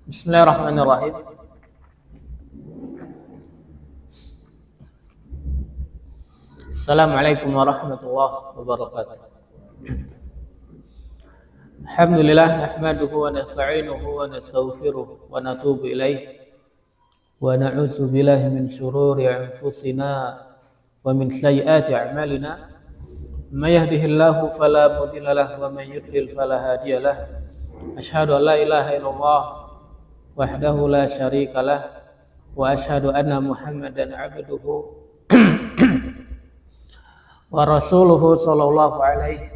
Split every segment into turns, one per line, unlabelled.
Bismillahirrahmanirrahim. Assalamualaikum warahmatullahi wabarakatuh. Alhamdulillah nahmaduhu wa nasta'inuhu wa nastaghfiruh wa natubu ilaih wa na'udzu billahi min shururi anfusina wa min sayyiati a'malina. May yahdihillahu fala mudilla lahu wa may yudlil fala hadiya lahu. Asyhadu an la ilaha illallah wahdahu la syarika lah wa asyhadu anna Muhammadan 'abduhu wa rasuluhu sallallahu alaihi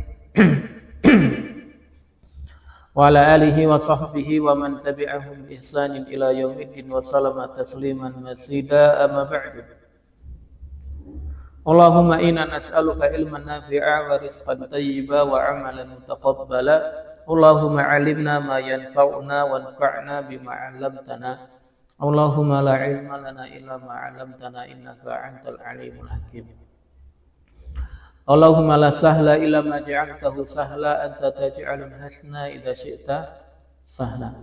wa ala alihi wa sahbihi wa man tabi'ahum bi ihsanin ila yaumiddin wa sallama tasliman mazida amma ba'du. Allahumma inna nas'aluka ilman nafi'a wa rizqan thayyiba wa 'amalan mutaqabbala. Allahumma 'allimna ma yanfa'una wanfa'na bima 'allamtana. Allahumma la 'ilma lana illa ma 'allamtana innaka antal 'alimul hakim. Allahumma la sahla illa ma ja'altahu sahla anta taj'alul hasna idza syi'ta sahla.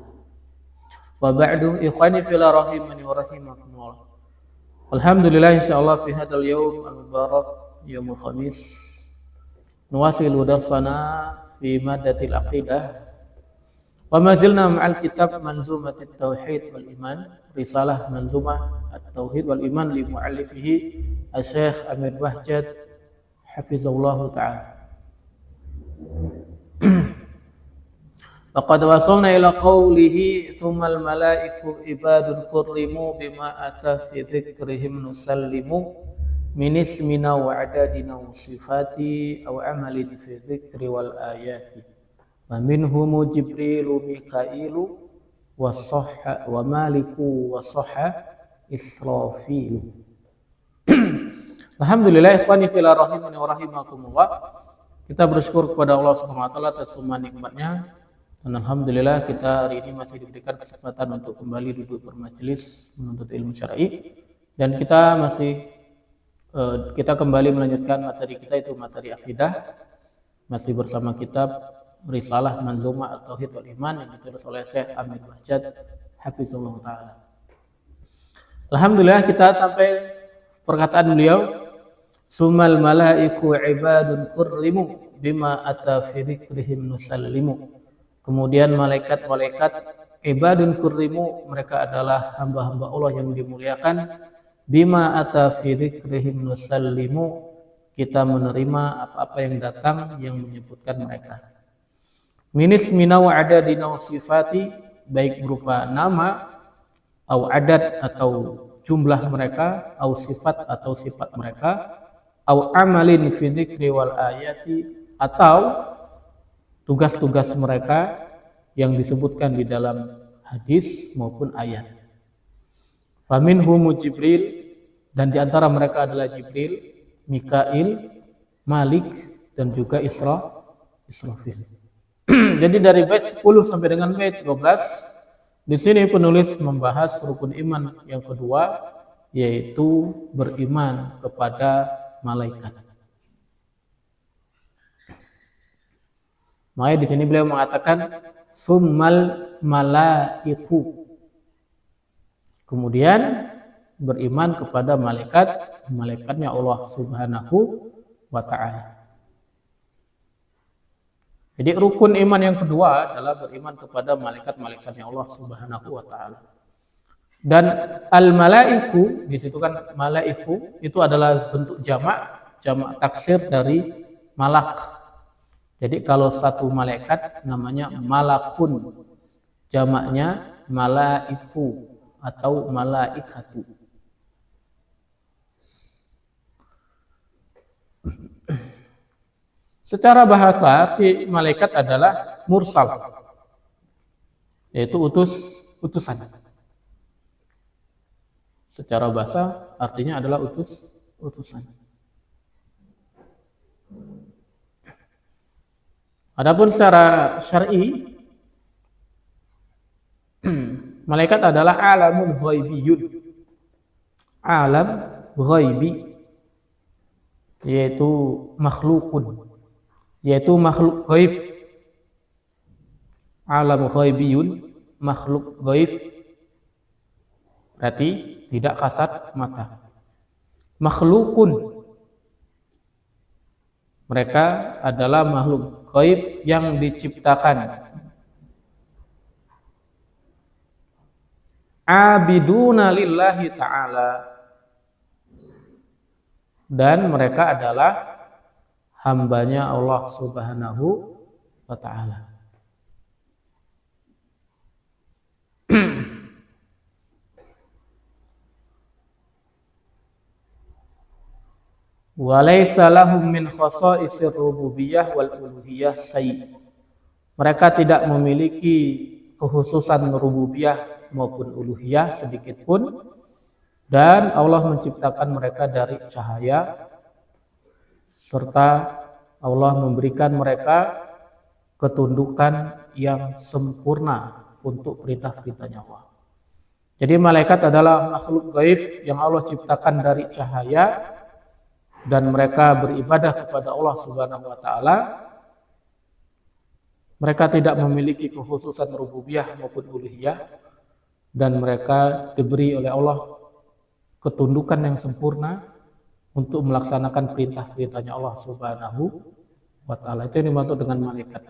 Wa ba'du ikhwani fillah rahimani wa rahimakumullah. Alhamdulillah insyaallah fi hadzal yaum al-mubarak yaumul khamis nuwasilu darsana fi madatil aqidah wa ma zilna ma'al kitab manzumatit tauhid wal iman risalah manzumah at-tauhid wal iman li muallifihi Asy-Syaikh Amir Bahjat hafizallahu ta'ala. Faqad wasalna ila qawlihi thummal malaiku ibadun kurrimu bima ata fi dzikrihim nusallimu min ismina wa adadina wa sifati aw amalin fi dzikri wal ayati wa minhum Jibrilu Mikailu wa sahha wa Maliku wa sahha Israfilu. Alhamdulillah ikhwani fillah rahimani wa rahimakumullah. Kita bersyukur kepada Allah Subhanahu wa taala atas semua nikmatnya. Dan alhamdulillah kita hari ini masih diberikan kesempatan untuk kembali duduk bermajelis menuntut ilmu syar'i, dan kita kembali melanjutkan materi kita, itu materi akidah, masih bersama kitab Risalah Manzumah At-Tauhid wal Iman yang ditulis oleh Syekh Amir Bahjat hafizallahu taala. Alhamdulillah kita sampai perkataan beliau, sumal malaiku ibadun kurrimu bima ata fi dzikrihim nusallimu. Kemudian malaikat-malaikat ibadun kurrimu, mereka adalah hamba-hamba Allah yang dimuliakan, bima ata fi dzikrihim nusallimu, kita menerima apa-apa yang datang yang menyebutkan mereka. Minis mina wa adadina wa sifati, baik berupa nama au adad atau jumlah mereka, au sifat atau sifat mereka, au amalin fi dzikri wal ayati, atau tugas-tugas mereka yang disebutkan di dalam hadis maupun ayat. Faminhum Jibril, dan di antara mereka adalah Jibril, Mikail, Malik, dan juga Israfil. Jadi dari bait 10 sampai dengan bait 12, di sini penulis membahas rukun iman yang kedua, yaitu beriman kepada malaikat. Makanya di sini beliau mengatakan summal malaiku. Kemudian beriman kepada malaikatnya Allah Subhanahu wa ta'ala. Jadi rukun iman yang kedua adalah beriman kepada malaikat-malaikatnya Allah Subhanahu wa ta'ala. Dan al-malaiku, di situ kan malaiku itu adalah bentuk jamak taksir dari malak. Jadi kalau satu malaikat namanya malakun, jamaknya malaiku atau malaikatu. Secara bahasa malaikat adalah mursal, yaitu utusan. Secara bahasa artinya adalah utusan. Adapun secara syar'i, malaikat adalah alamun ghaibiyun. Alam ghaibi, yaitu makhlukun, yaitu makhluk ghaib. Alam ghaibiyun makhluk gaib, berarti tidak kasat mata. Makhlukun, mereka adalah makhluk gaib yang diciptakan. Abiduna lillahi ta'ala, dan mereka adalah hambanya Allah Subhanahu wa ta'ala. Walaysa lahum min khasa'isir rububiyah wal uluhiyah syai'. Mereka tidak memiliki kekhususan rububiyah maupun uluhiyah sedikit pun, dan Allah menciptakan mereka dari cahaya, serta Allah memberikan mereka ketundukan yang sempurna untuk perintah-perintahnya Allah. Jadi malaikat adalah makhluk gaib yang Allah ciptakan dari cahaya, dan mereka beribadah kepada Allah Subhanahu wa ta'ala. Mereka tidak memiliki kekhususan rububiyah maupun uluhiyah, dan mereka diberi oleh Allah ketundukan yang sempurna untuk melaksanakan perintah-perintahnya Allah Subhanahu wa ta'ala. Itu yang dimaksud dengan malaikat.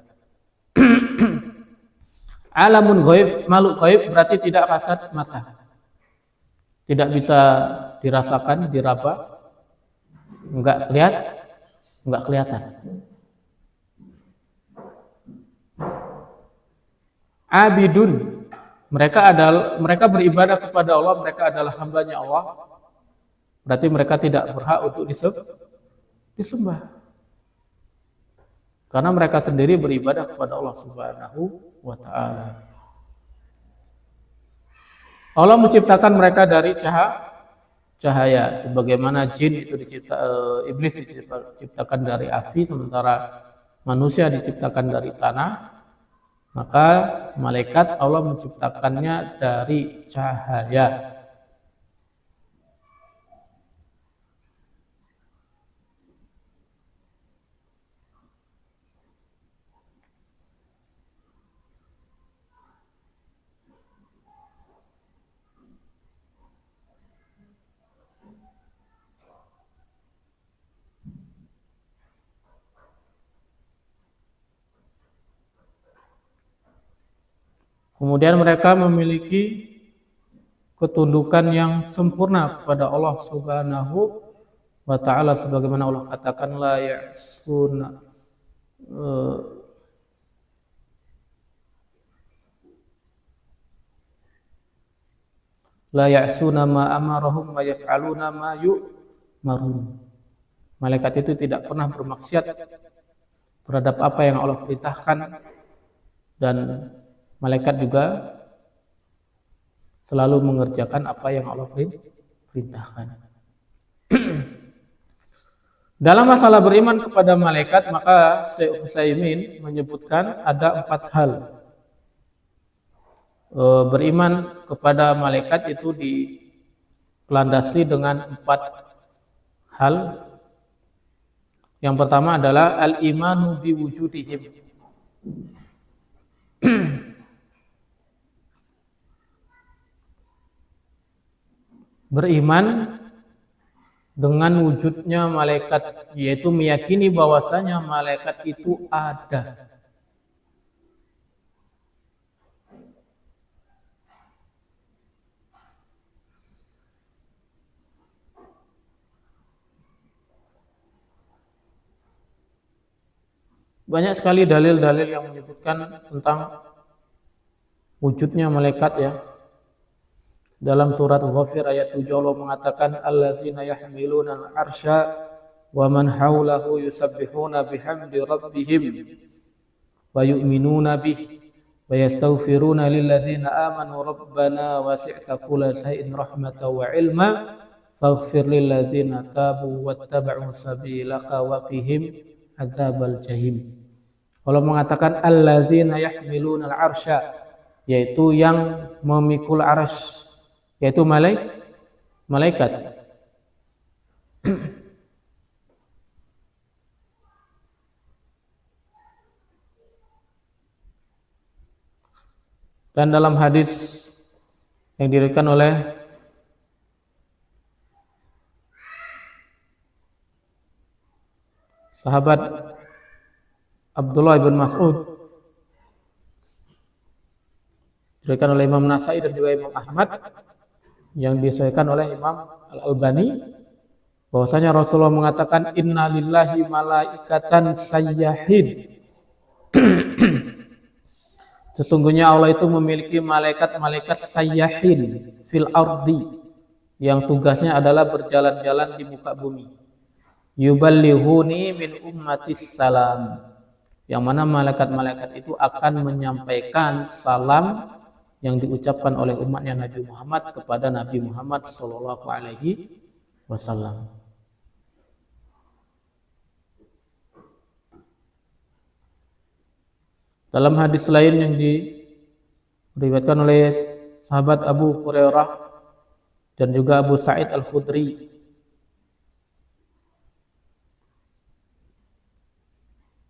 Alamun ghaib, makhluk gaib berarti tidak kasat mata, tidak bisa dirasakan, diraba, enggak kelihatan. Abidun, mereka beribadah kepada Allah, mereka adalah hambanya Allah. Berarti mereka tidak berhak untuk disembah, karena mereka sendiri beribadah kepada Allah Subhanahu wa ta'ala. Allah menciptakan mereka dari cahaya, sebagaimana jin itu iblis diciptakan dari api, sementara manusia diciptakan dari tanah. Maka malaikat Allah menciptakannya dari cahaya. Kemudian mereka memiliki ketundukan yang sempurna kepada Allah Subhanahu wa ta'ala, sebagaimana Allah katakan la ya'suna ma amarahum wa yaf'aluna ma yu'marun. Malaikat itu tidak pernah bermaksiat terhadap apa yang Allah perintahkan, dan malaikat juga selalu mengerjakan apa yang Allah perintahkan. Dalam masalah beriman kepada malaikat, maka Syekh Utsaimin menyebutkan ada 4 hal. Beriman kepada malaikat itu dilandasi dengan 4 hal. Yang pertama adalah al-imanu biwujudihim. Beriman dengan wujudnya malaikat, yaitu meyakini bahwasanya malaikat itu ada. Banyak sekali dalil-dalil yang menyebutkan tentang wujudnya malaikat, ya. Dalam surat Ghafir ayat 7 Allah mengatakan allazina yahmiluna al-arsya wa man haulahu yusabbihuna bihamdi rabbihim wa yu'minuna bih wa yastaghfiruna lilladzina amanu rabbana wasi'ta kulla shay'in rahmatan wa ilma faghfir lilladzina tabu wattaba'u sabilaka wa qihim adzabal jahim. Allah mengatakan allazina yahmiluna al-arsya, yaitu yang memikul arsy, yaitu malaikat. Dan dalam hadis yang diriwayatkan oleh sahabat Abdullah bin Mas'ud, diriwayatkan oleh Imam Nasai dan juga Imam Ahmad, yang disahihkan oleh Imam Al-Albani, bahwasanya Rasulullah mengatakan inna lillahi malaikatan sayyahin. Sesungguhnya Allah itu memiliki malaikat-malaikat sayyahin fil ardi, yang tugasnya adalah berjalan-jalan di muka bumi. Yuballighuni min ummatis salam, yang mana malaikat-malaikat itu akan menyampaikan salam yang diucapkan oleh umatnya Nabi Muhammad kepada Nabi Muhammad sallallahu alaihi wasallam. Dalam hadis lain yang diriwayatkan oleh sahabat Abu Hurairah dan juga Abu Sa'id Al-Khudri,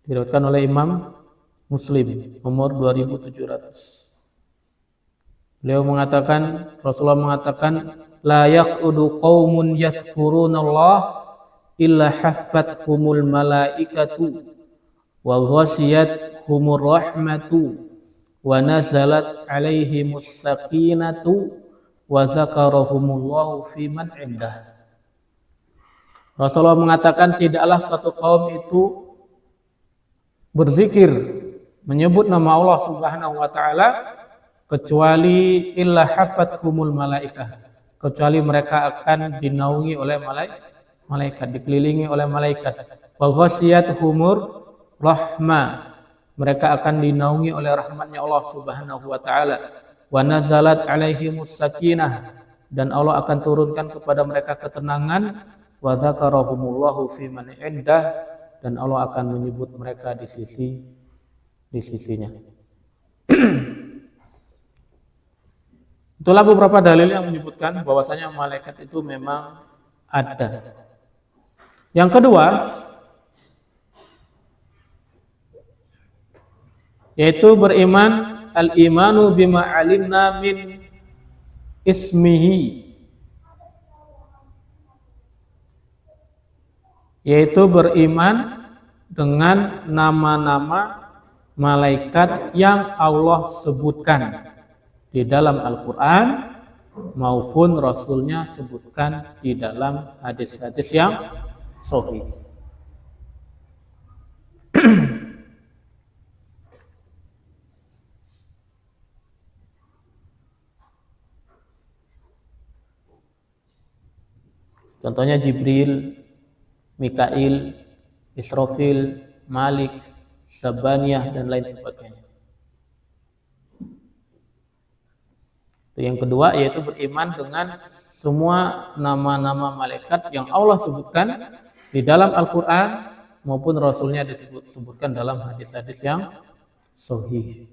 diriwayatkan oleh Imam Muslim nomor 2700. Beliau mengatakan, Rasulullah mengatakan, la yaqudu qaumun yazkurunallah illa haffathumul malaikatu wa ghashiyathumur rahmatu wa nazalat alaihimus sakinatu wa zakarahumullahu fi man indah. Rasulullah mengatakan, tidaklah satu kaum itu berzikir menyebut nama Allah Subhanahu wa taala kecuali illa haffathumul malaikah, kecuali mereka akan dinaungi oleh malaikat, dikelilingi oleh malaikat. Wa ghashiyathumur rahmah, mereka akan dinaungi oleh rahmatnya Allah Subhanahu wa taala. Wa nazalat alaihimus sakinah, dan Allah akan turunkan kepada mereka ketenangan. Wa dzakarahumullahu fi man indah, dan Allah akan menyebut mereka di sisinya. Itulah beberapa dalil yang menyebutkan bahwasanya malaikat itu memang ada. Yang kedua, yaitu beriman, al-imanu bima alimna min ismihi, yaitu beriman dengan nama-nama malaikat yang Allah sebutkan di dalam Al-Quran maupun Rasulnya sebutkan di dalam hadis-hadis yang sahih. Contohnya Jibril, Mikail, Israfil, Malik, Sabaniyah, dan lain sebagainya. Yang kedua yaitu beriman dengan semua nama-nama malaikat yang Allah sebutkan di dalam Al-Quran maupun Rasulnya disebutkan dalam hadis-hadis yang sahih.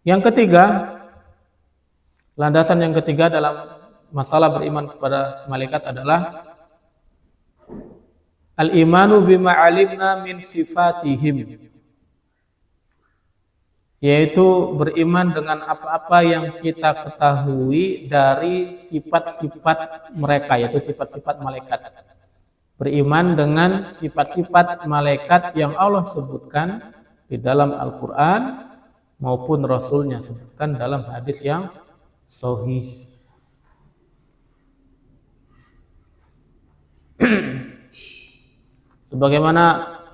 Yang ketiga, landasan yang ketiga dalam masalah beriman kepada malaikat adalah al-imanu bima alimna min sifatihim, yaitu beriman dengan apa-apa yang kita ketahui dari sifat-sifat mereka, yaitu sifat-sifat malaikat. Beriman dengan sifat-sifat malaikat yang Allah sebutkan di dalam Al-Quran maupun Rasulnya sebutkan dalam hadis yang sahih. Sebagaimana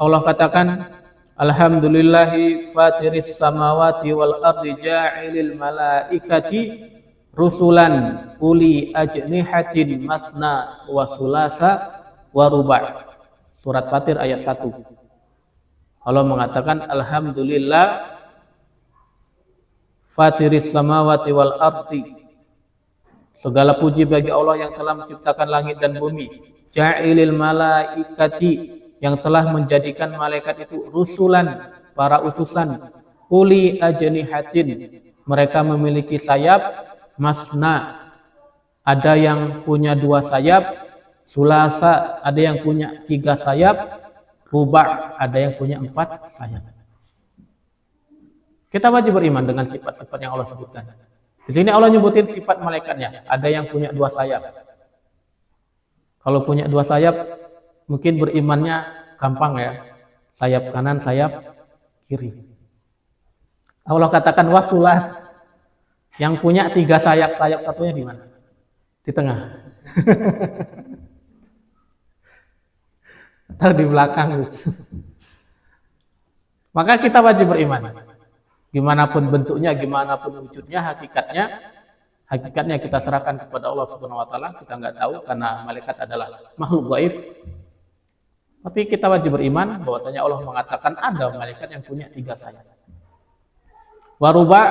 Allah katakan, alhamdulillahi fatiris samawati wal ardi ja'ilil malaikati rusulan uli ajnihatin masna wa sulasa wa ruba'. Surat Fatir ayat 1. Allah mengatakan, alhamdulillah fatiris samawati wal ardi, segala puji bagi Allah yang telah menciptakan langit dan bumi. Ja'ilil malaikati, yang telah menjadikan malaikat itu rusulan, para utusan. Uli ajnihatin, mereka memiliki sayap. Masna, ada yang punya 2 sayap. Sulasa, ada yang punya 3 sayap. ruba', ada yang punya 4 sayap. Kita wajib beriman dengan sifat-sifat yang Allah sebutkan. Di sini Allah nyebutin sifat malaikatnya, ada yang punya 2 sayap. Kalau punya 2 sayap, mungkin berimannya gampang ya. Sayap kanan, sayap kiri. Allah katakan wasulah, yang punya 3 sayap, sayap satunya di mana? Di tengah. Atau di belakang. Maka kita wajib beriman. Gimanapun bentuknya, gimanapun wujudnya, hakikatnya kita serahkan kepada Allah Subhanahu wa taala. Kita nggak tahu karena malaikat adalah makhluk gaib. Tapi kita wajib beriman bahwasanya Allah mengatakan ada malaikat yang punya 3 sayap. Waruba,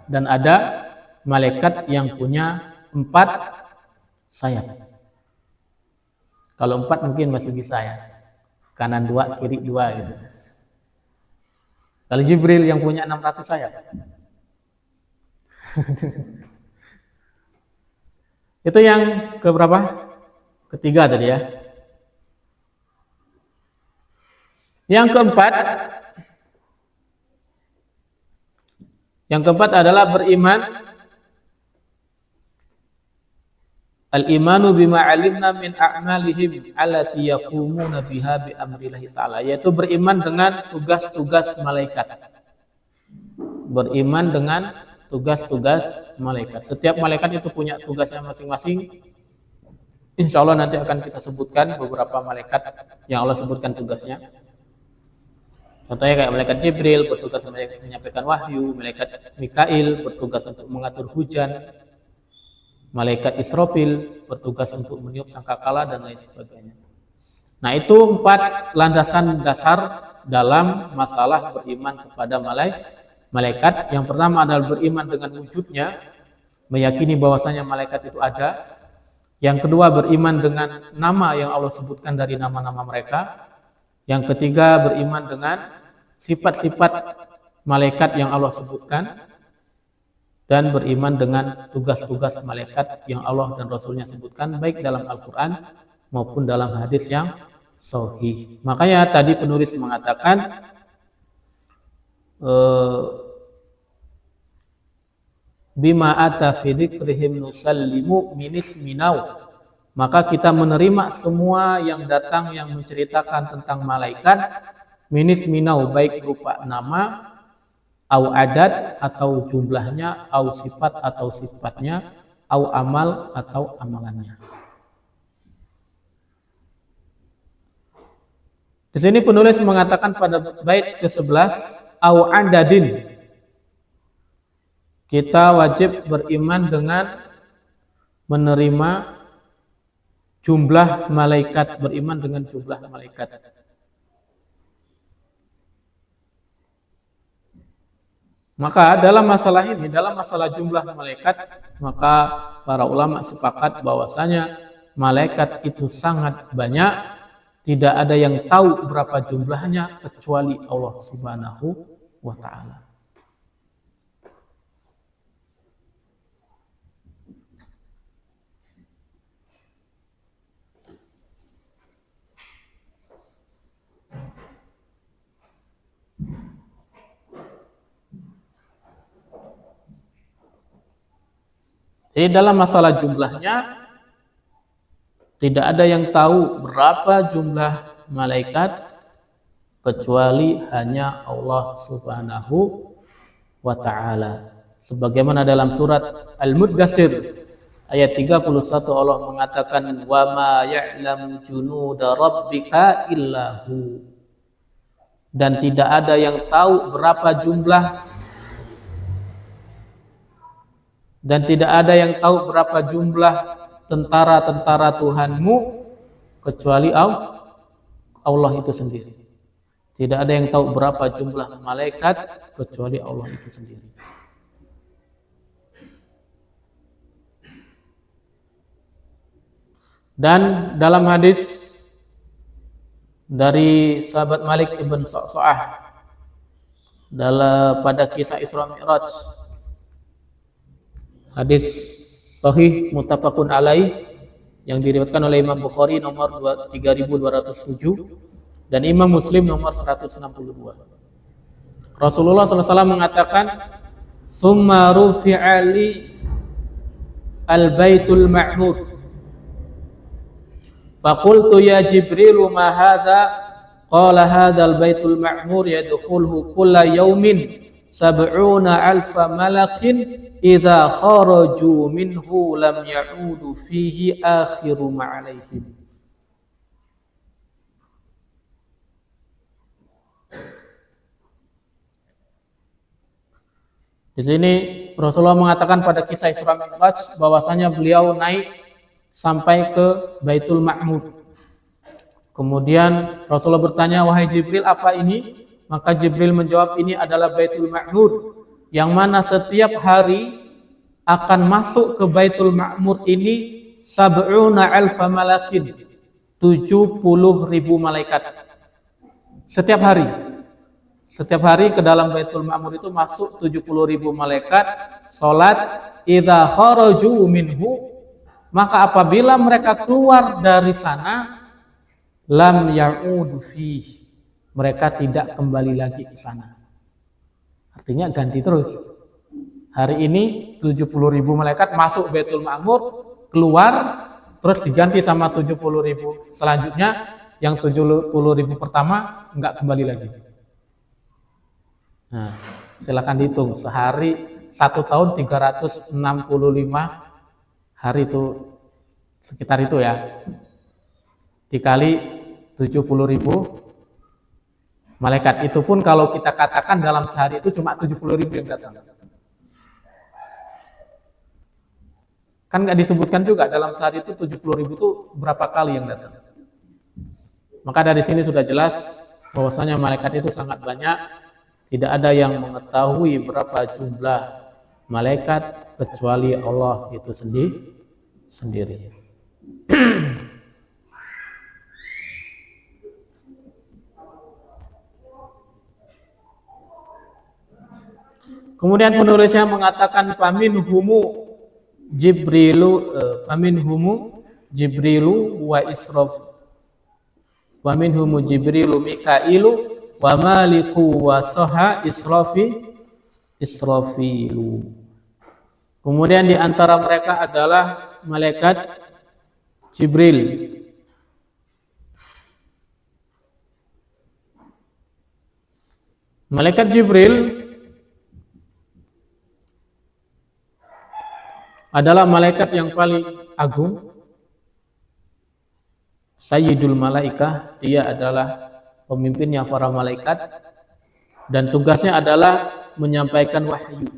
dan ada malaikat yang punya 4 sayap. Kalau 4 mungkin masih bisa ya. Kanan 2, kiri 2 gitu. Kalau Jibril yang punya 600 sayap. Itu yang keberapa? Ketiga tadi ya. Yang keempat adalah beriman al-imanu bima 'alimna min a'malihim allati yaqumuna biha bi amrillahi ta'ala, yaitu beriman dengan tugas-tugas malaikat. Beriman dengan tugas-tugas malaikat. Setiap malaikat itu punya tugasnya masing-masing. Insya Allah nanti akan kita sebutkan beberapa malaikat yang Allah sebutkan tugasnya. Contohnya kayak malaikat Jibril bertugas menyampaikan wahyu, malaikat Mikail bertugas untuk mengatur hujan, malaikat Israfil bertugas untuk meniup sangkakala dan lain sebagainya. Nah, itu 4 landasan dasar dalam masalah beriman kepada malaikat. Yang pertama adalah beriman dengan wujudnya, meyakini bahwasanya malaikat itu ada. Yang kedua beriman dengan nama yang Allah sebutkan dari nama-nama mereka. Yang ketiga beriman dengan sifat-sifat malaikat yang Allah sebutkan. Dan beriman dengan tugas-tugas malaikat yang Allah dan Rasulnya sebutkan, baik dalam Al-Quran maupun dalam hadis yang sahih. Makanya tadi penulis mengatakan bima ata fi dzikrihim nusallimu minis minau, maka kita menerima semua yang datang yang menceritakan tentang malaikat minis minau, baik berupa nama, au adat atau jumlahnya, au sifat atau sifatnya, au amal atau amalannya. Di sini penulis mengatakan pada bait ke-11 au adadin, kita wajib beriman dengan menerima jumlah malaikat, beriman dengan jumlah malaikat. Maka dalam masalah ini, dalam masalah jumlah malaikat, maka para ulama sepakat bahwasanya malaikat itu sangat banyak, tidak ada yang tahu berapa jumlahnya kecuali Allah Subhanahu wa taala. Jadi dalam masalah jumlahnya tidak ada yang tahu berapa jumlah malaikat kecuali hanya Allah Subhanahu wa taala. Sebagaimana dalam surat Al-Muddatsir ayat 31 Allah mengatakan wa ma ya'lamu junuda rabbika illahu, dan tidak ada yang tahu berapa jumlah tentara-tentara Tuhanmu kecuali Allah itu sendiri. Tidak ada yang tahu berapa jumlah malaikat kecuali Allah itu sendiri. Dan dalam hadis dari sahabat Malik ibn Sa'sa'ah pada kisah Isra Mi'raj, hadis sahih muttafaqun alaih yang diriwayatkan oleh Imam Bukhari nomor 3207, dan Imam Muslim nomor 162. Rasulullah SAW mengatakan, "Tsumma rufi'a li al-baitul ma'mur. Faqultu ya Jibril ma hadha? Qala hadha al-baitul ma'mur yadkhuluhu kulla yawmin 70,000 malakin idza kharaju minhu lam ya'udu fihi akhiru ma 'alaihim." Di sini Rasulullah mengatakan pada kisah Isra Mi'raj bahwasanya beliau naik sampai ke Baitul Ma'mur. Kemudian Rasulullah bertanya, "Wahai Jibril, apa ini?" Maka Jibril menjawab, "Ini adalah Baitul Ma'mur, yang mana setiap hari akan masuk ke Baitul Ma'mur ini 70,000 malakin, 70.000 malaikat. Setiap hari ke dalam Baitul Ma'mur itu masuk 70.000 malaikat salat. Idza kharaju minhu, maka apabila mereka keluar dari sana, lam ya'udu fihi, mereka tidak kembali lagi ke sana. Artinya ganti terus. Hari ini 70.000 malaikat masuk Baitul Ma'mur, keluar, terus diganti sama 70.000 selanjutnya. Yang 70.000 pertama enggak kembali lagi. Nah, silakan dihitung, sehari 1 tahun 365 hari itu, sekitar itu ya, dikali 70.000 malaikat. Itu pun kalau kita katakan dalam sehari itu cuma 70.000 yang datang. Kan nggak disebutkan juga dalam sehari itu 70.000 itu berapa kali yang datang. Maka dari sini sudah jelas bahwasanya malaikat itu sangat banyak. Tidak ada yang mengetahui berapa jumlah malaikat kecuali Allah itu sendiri. Kemudian penulisnya mengatakan faminhumu Jibrilu wa minhumu Jibrilu Mikailu wa Maliku wa Soha Israfilu. Kemudian di antara mereka adalah malaikat Jibril. Malaikat Jibril adalah malaikat yang paling agung, Sayyidul Malaikah. Dia adalah pemimpinnya para malaikat dan tugasnya adalah menyampaikan wahyu.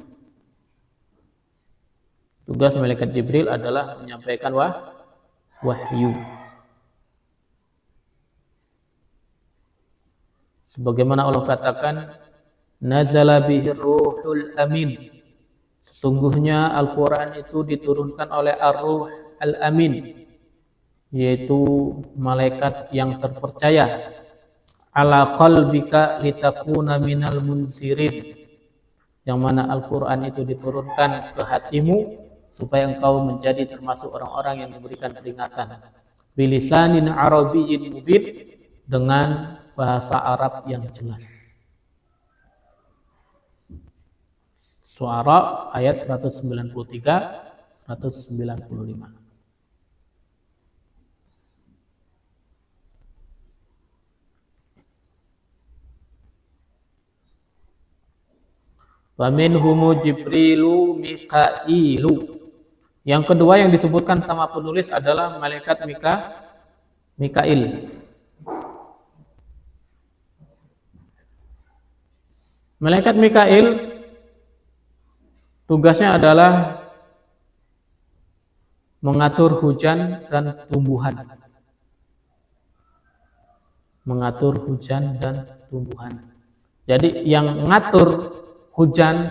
Tugas malaikat Jibril adalah menyampaikan wahyu. Sebagaimana Allah katakan, nazala bihi ruhul amin. Sesungguhnya Al-Quran itu diturunkan oleh Ar-Ruh Al-Amin, yaitu malaikat yang terpercaya, ala qalbika litakuna minal munzirin, yang mana Al-Quran itu diturunkan ke hatimu supaya engkau menjadi termasuk orang-orang yang diberikan peringatan, bilisanin arabiyyin mubin, dengan bahasa Arab yang jelas. Syu'ara ayat 193 195. Wa minhumu Jibrilu Mikailu. Yang kedua yang disebutkan sama penulis adalah malaikat Mikail. Malaikat Mikail tugasnya adalah mengatur hujan dan tumbuhan. Mengatur hujan dan tumbuhan. Jadi yang ngatur hujan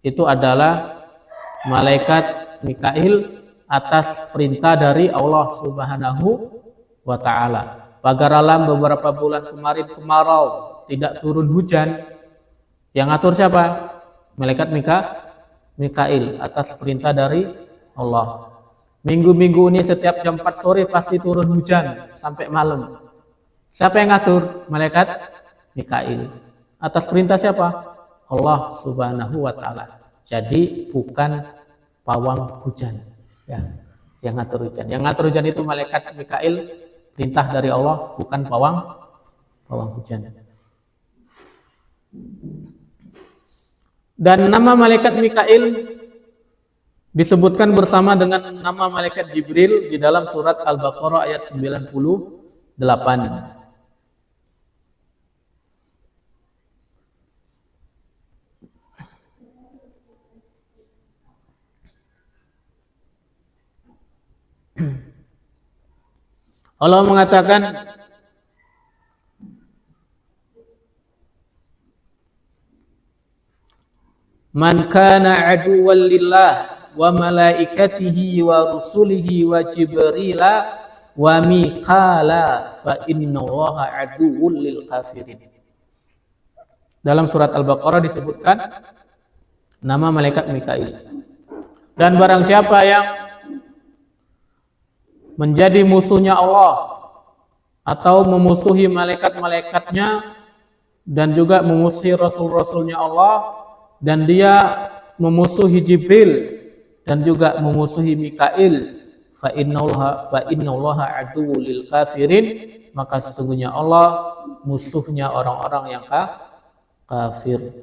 itu adalah malaikat Mikail atas perintah dari Allah Subhanahu wa Ta'ala. Pagaralam beberapa bulan kemarin kemarau, tidak turun hujan. Yang ngatur siapa? Malaikat Mikail atas perintah dari Allah. Minggu-minggu ini setiap jam 4 sore pasti turun hujan sampai malam. Siapa yang ngatur? Malaikat Mikail. Atas perintah siapa? Allah Subhanahu wa taala. Jadi bukan pawang hujan, ya, yang ngatur hujan. Yang ngatur hujan itu malaikat Mikail, perintah dari Allah, bukan pawang hujan. Dan nama malaikat Mikail disebutkan bersama dengan nama malaikat Jibril di dalam surat Al-Baqarah ayat 98. Allah mengatakan, "Man kana aduwwan lillah wa malaikatihi wa rusulihi wa jibrila wa mikala fa innallaha aduwwul lil kafirin." Dalam surat Al-Baqarah disebutkan nama malaikat Mikail. Dan barang siapa yang menjadi musuhnya Allah atau memusuhi malaikat-malaikatnya dan juga memusuhi rasul-rasulnya Allah, dan dia memusuhi Jibril dan juga memusuhi Mikail, fa innallaha aduwwul lil kafirin, maka sesungguhnya Allah musuhnya orang-orang yang kafir.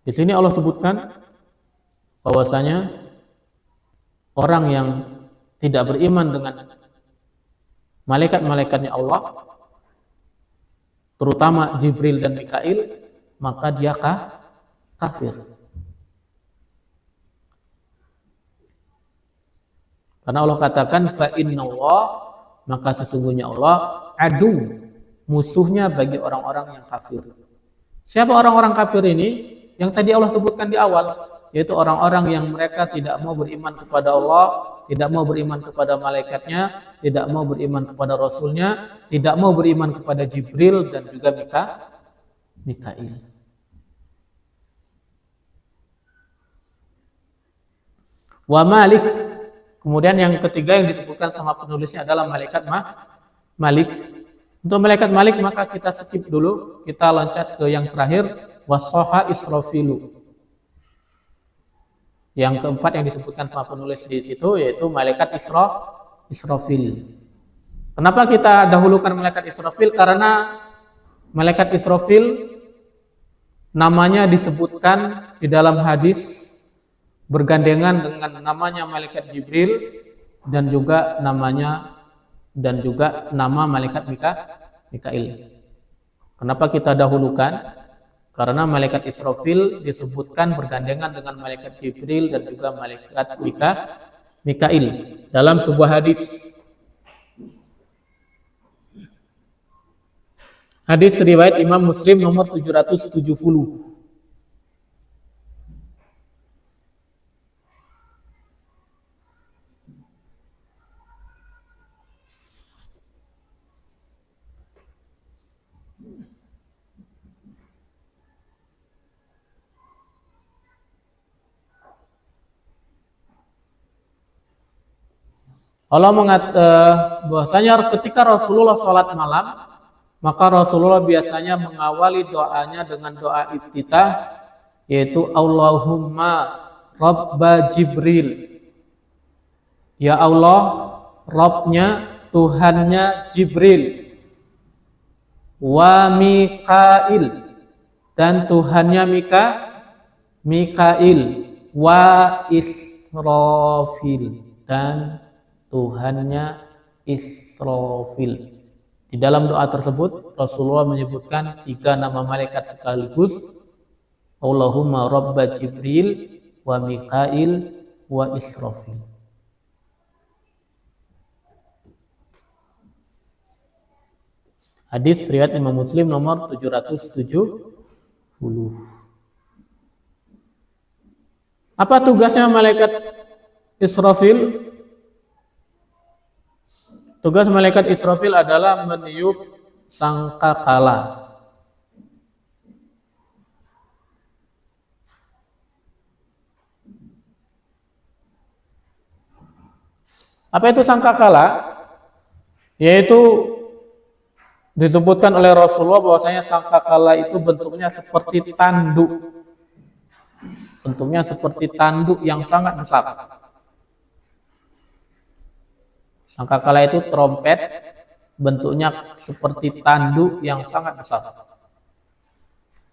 Di sini Allah sebutkan bahwasanya orang yang tidak beriman dengan malaikat-malaikatnya Allah, terutama Jibril dan Mikail, maka dia kafir. Karena Allah katakan fa innallah, maka sesungguhnya Allah adu, musuhnya bagi orang-orang yang kafir. Siapa orang-orang kafir ini? Yang tadi Allah sebutkan di awal, yaitu orang-orang yang mereka tidak mau beriman kepada Allah, tidak mau beriman kepada malaikatnya, tidak mau beriman kepada rasulnya, tidak mau beriman kepada Jibril dan juga Mikail. Wa Malik. Kemudian yang ketiga yang disebutkan sama penulisnya adalah malaikat Malik. Untuk malaikat Malik maka kita skip dulu, kita loncat ke yang terakhir, wasoha Israfilu. Yang keempat yang disebutkan sama penulis di situ yaitu malaikat Israfil. Kenapa kita dahulukan malaikat Israfil? Karena malaikat Israfil namanya disebutkan di dalam hadis bergandengan dengan namanya malaikat Jibril dan juga nama malaikat Mikail. Kenapa kita dahulukan? Karena malaikat Israfil disebutkan bergandengan dengan malaikat Jibril dan juga malaikat Mikail dalam sebuah hadis. Hadis riwayat Imam Muslim nomor 770. Allah mengatakan bahwasanya ketika Rasulullah sholat malam, maka Rasulullah biasanya mengawali doanya dengan doa iftitah, yaitu Allahumma Rabba Jibril. Ya Allah, Rabbnya, Tuhannya Jibril. Wa Mikail, dan Tuhannya Mikail. Wa Israfil, dan Tuhannya Israfil. Di dalam doa tersebut Rasulullah menyebutkan 3 nama malaikat sekaligus, Allahumma Rabba Jibril wa Mikail wa Israfil. Hadis riwayat Imam Muslim nomor 770. Apa tugasnya malaikat Israfil? Tugas malaikat Israfil adalah meniup sangkakala. Apa itu sangkakala? Yaitu Disebutkan oleh Rasulullah bahwasanya sangkakala itu bentuknya seperti tanduk. Bentuknya seperti tanduk yang sangat besar. Sangkakala itu trompet, bentuknya seperti tanduk yang sangat besar.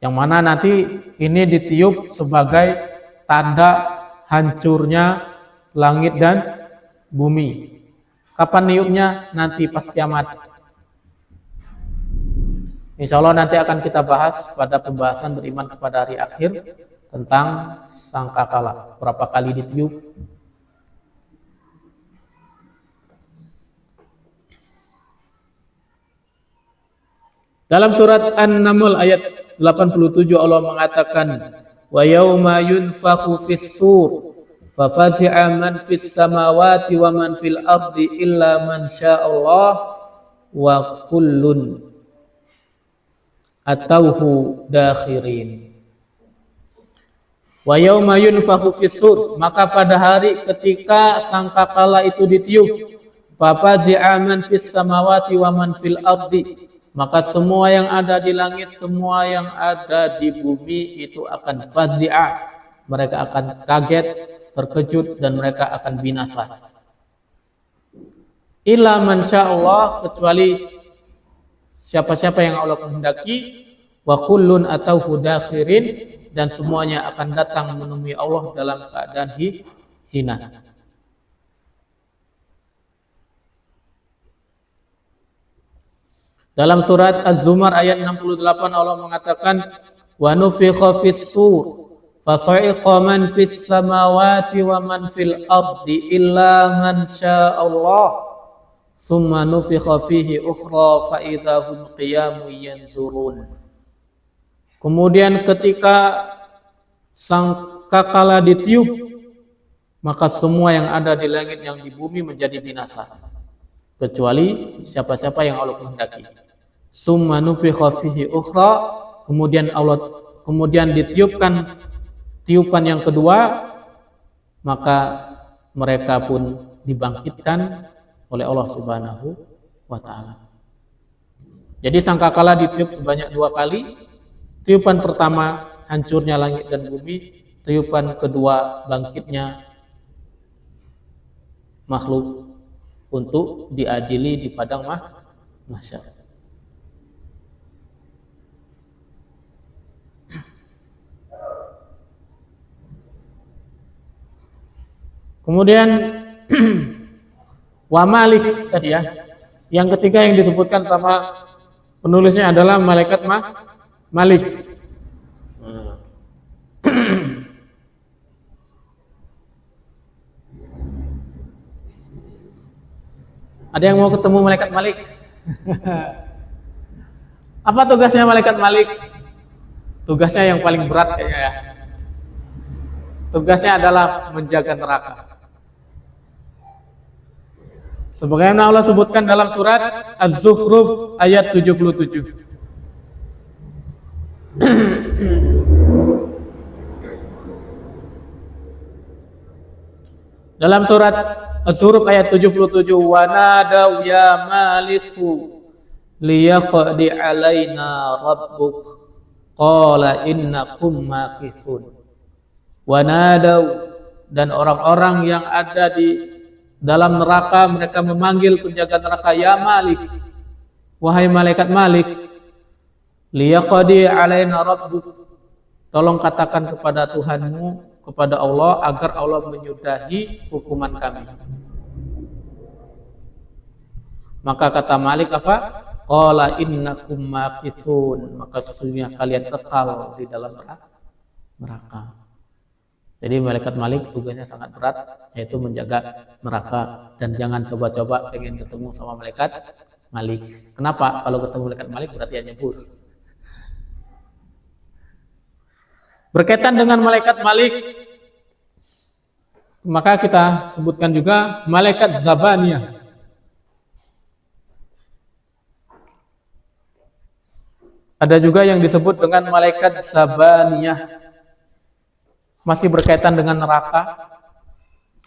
Yang mana nanti ini ditiup sebagai tanda hancurnya langit dan bumi. Kapan niupnya? Nanti pas kiamat. Insya Allah nanti akan kita bahas pada pembahasan beriman kepada hari akhir tentang sangkakala. Berapa kali ditiup? Dalam surat An-Naml ayat 87 Allah mengatakan, wa yauma yunfakhu fis-sur fa fazi'a man fis samawati wa man fil ardi illa man sya'allah wa kullun atauhu dakhirin. Wa yauma yunfakhu fis-sur, maka pada hari ketika sangkakala itu ditiup, fa fazi'a man fis samawati wa man fil ardi, maka semua yang ada di langit, semua yang ada di bumi itu akan fazi'ah. Mereka akan kaget, terkejut, dan mereka akan binasa. Illa man sya'allah, kecuali siapa-siapa yang Allah kehendaki, wa kullun atauhu dakhirin, dan semuanya akan datang menemui Allah dalam keadaan hina. Dalam surat Az-Zumar ayat 68 Allah mengatakan, wa nufikha fis-sur fa sa'iqa man fis samawati wa man fil ardi illa man sya'allah thumma nufikha fihi ukhra fa idza hum qiyamun yanzurun. Kemudian ketika sangkakala ditiup, maka semua yang ada di langit yang di bumi menjadi binasa, kecuali siapa-siapa yang Allah kehendaki. Summa nufikha fihi ukhra, kemudian ditiupkan tiupan yang kedua, maka mereka pun dibangkitkan oleh Allah Subhanahu wa taala. Jadi sangkakala ditiup sebanyak 2 kali. Tiupan pertama hancurnya langit dan bumi, tiupan kedua bangkitnya makhluk untuk diadili di padang mahsyar. Kemudian wa Malik tadi ya. Yang ketiga yang disebutkan sama penulisnya adalah malaikat Malik. Ada yang mau ketemu malaikat Malik? Apa tugasnya malaikat Malik? Tugasnya yang paling berat kayaknya ya. Tugasnya adalah menjaga neraka. Sebagaimana Allah sebutkan dalam surat Az-Zukhruf ayat 77. Dalam surat Az-Zukhruf ayat 77, wa nadaw ya maliku liyaqdi alaina rabbuk qala innakum makithun. Wa nadaw, dan orang-orang yang ada di dalam neraka mereka memanggil penjaga neraka, ya Malik, wahai malaikat Malik, liyaqdi alaina rabbuk, tolong katakan kepada Tuhanmu, kepada Allah, agar Allah menyudahi hukuman kami. Maka kata Malik apa? Qala innakum makithun, maka sesungguhnya kalian kekal di dalam neraka. Jadi malaikat Malik tugasnya sangat berat, yaitu menjaga neraka. Dan jangan coba-coba pengen ketemu sama malaikat Malik. Kenapa? Kalau ketemu malaikat Malik berarti hanya nyebur. Berkaitan dengan malaikat Malik, maka kita sebutkan juga malaikat Zabaniyah. Ada juga yang disebut dengan malaikat Zabaniyah, masih berkaitan dengan neraka,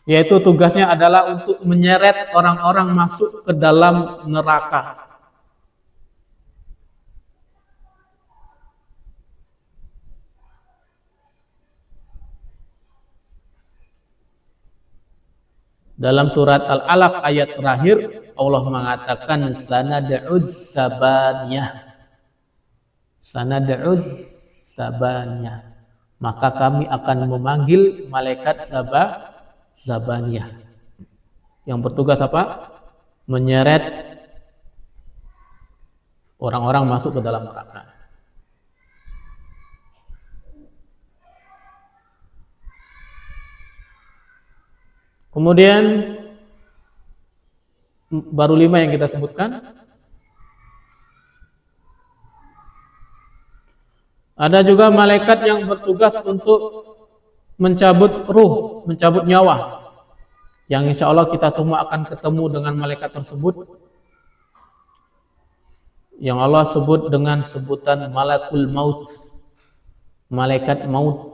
yaitu tugasnya adalah untuk menyeret orang-orang masuk ke dalam neraka. Dalam surat Al-Alaq ayat terakhir Allah mengatakan sanad'uz sabaniyah. Sanad'uz sabaniyah. Maka kami akan memanggil malaikat Zabaniyah. Yang bertugas apa? Menyeret orang-orang masuk ke dalam neraka. Kemudian baru 5 yang kita sebutkan. Ada juga malaikat yang bertugas untuk mencabut ruh, mencabut nyawa. Yang insya Allah kita semua akan ketemu dengan malaikat tersebut. Yang Allah sebut dengan sebutan malakul maut, malaikat maut.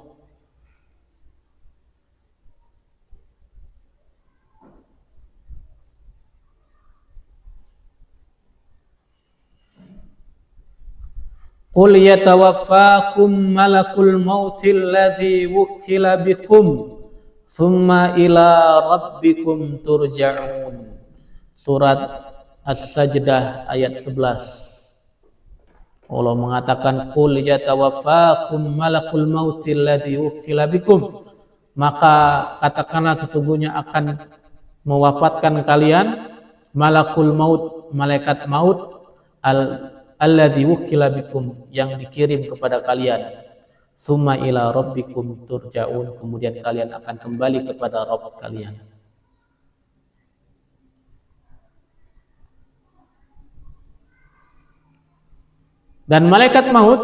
Qul yatawaffakum malakul mautil ladzi wukkila bikum thumma ila rabbikum turja'un. Surat As-Sajdah ayat 11. Allah mengatakan qul yatawaffakum malakul mautil ladzi wukkila bikum. Maka katakanlah sesungguhnya akan mewafatkan kalian malakul maut, malaikat maut alladzi wukkila bikum, yang dikirim kepada kalian. Summa ila rabbikum turja'un, kemudian kalian akan kembali kepada Rabb kalian. Dan malaikat maut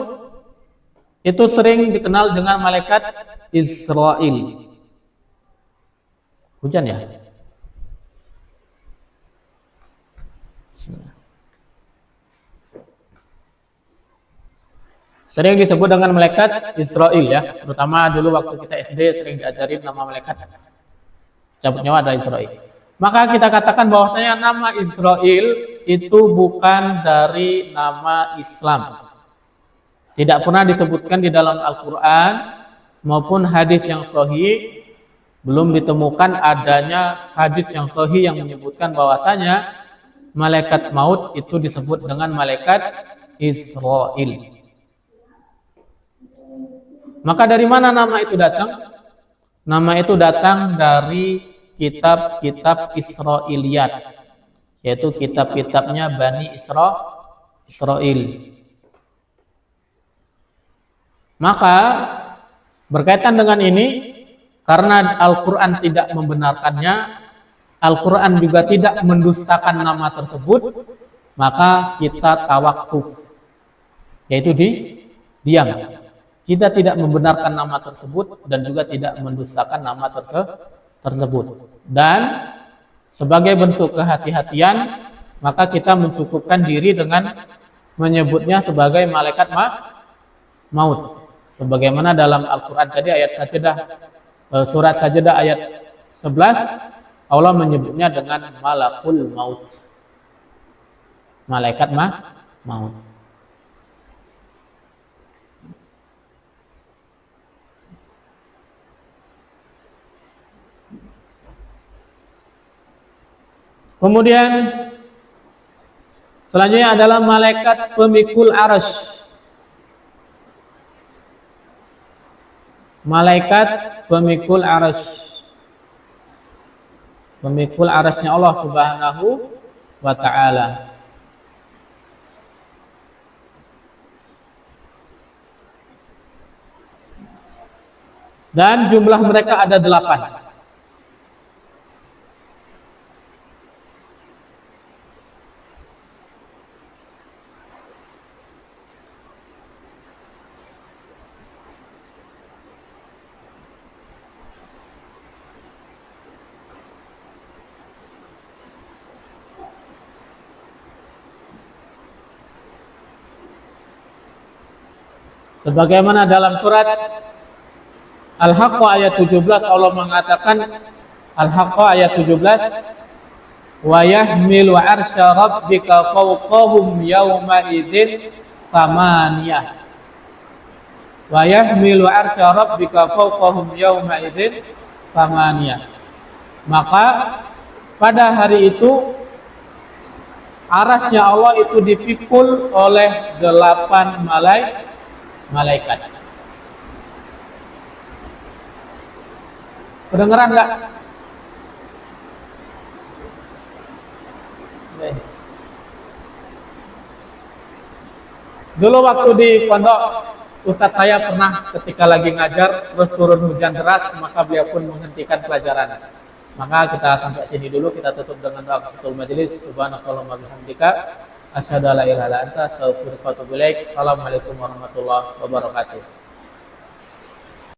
itu sering dikenal dengan malaikat Israil. Hujan ya? Sering disebut dengan malaikat Israil ya, terutama dulu waktu kita SD sering diajarin nama malaikat cabut nyawa adalah Israil. Maka kita katakan bahwasanya nama Israil itu bukan dari nama Islam. Tidak pernah disebutkan di dalam Al-Quran maupun hadis yang sahih. Belum ditemukan adanya hadis yang sahih yang menyebutkan bahwasanya malaikat maut itu disebut dengan malaikat Israil. Maka dari mana nama itu datang? Nama itu datang dari kitab-kitab Israiliyat, yaitu kitab-kitabnya Bani Israil. Maka berkaitan dengan ini, karena Al-Quran tidak membenarkannya, Al-Quran juga tidak mendustakan nama tersebut, maka kita tawakuf, yaitu diam. Kita tidak membenarkan nama tersebut dan juga tidak mendustakan nama tersebut. Dan sebagai bentuk kehati-hatian, maka kita mencukupkan diri dengan menyebutnya sebagai malaikat maut. Sebagaimana dalam Al-Quran tadi ayat Sajdah, surat Sajdah ayat 11, Allah menyebutnya dengan malakul maut, malaikat maut. Kemudian selanjutnya adalah malaikat pemikul arsy. Malaikat pemikul arsy. Pemikul arsy-nya Allah Subhanahu wa ta'ala. Dan jumlah mereka ada 8. Sebagaimana dalam surat Al-Haqqah ayat 17 Allah mengatakan, Al-Haqqah ayat 17, wa yahmilu arsya rabbika fawqahum yawma idzin thamaniyah. Wa yahmilu arsya rabbika fawqahum yawma idzin thamaniyah. Maka pada hari itu arasnya Allah itu dipikul oleh 8 malaikat. Kedengeran nggak? Dulu waktu di pondok, Ustadz saya pernah ketika lagi ngajar terus turun hujan deras, maka beliau pun menghentikan pelajaran. Maka kita sampai sini dulu, kita tutup dengan doa kafatul majelis. Subhanakallahumma wa bihamdika asyhadu an la ilaha illa anta astaghfiruka wa atubu ilaik. Assalamualaikum warahmatullahi wabarakatuh.